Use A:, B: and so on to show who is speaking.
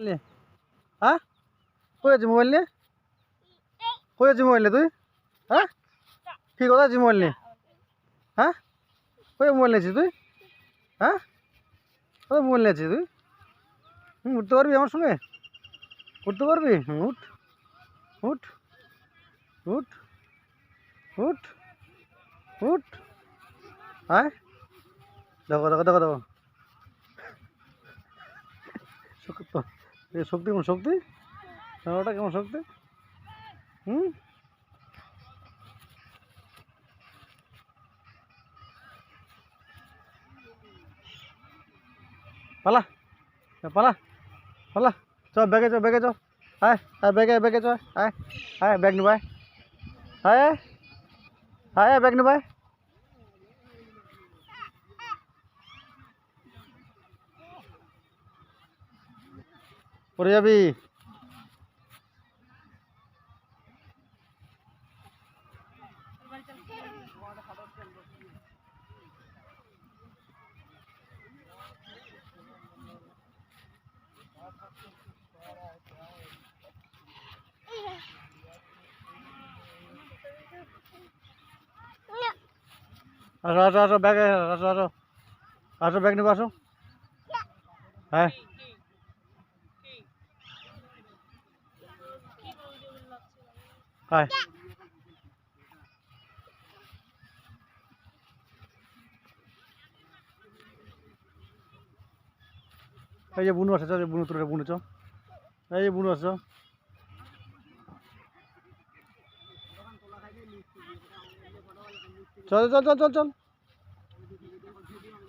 A: হ্যাঁ কই আছিস মোবাইল নিয়ে? কই আছিস মোবাইল নিয়ে তুই? হ্যাঁ কি কথা আছিস মোবাইল নিয়ে? হ্যাঁ কই মোবাইল নিয়েছিস তুই? হ্যাঁ কোথায় মোবাইল নিয়েছিস তুই? উঠতে পারবি আমার সঙ্গে? উঠতে পারবি? উঠ উঠ উঠ উঠ উঠ। হ্যাঁ দেখো দেখো দেখো দেখো শক্তি কেমন শক্তি? ওটা কেমন শক্তি? হুম পালা পালা পালা চ ব্যাগে চ আয় আয় ব্যাগে চ আয় আয় ব্যাগ নিবাই আয় আয় ব্যাগ নিবাই পড়ে যাবি। আসো আসো আসো ব্যাগে আসো আসো আসো ব্যাগ নিবো আসো। হ্যাঁ আয় এই যে বুনু আসে চ বুনু তোর বুনু চ এই যে বুনু আসছ চল চল চল চল চল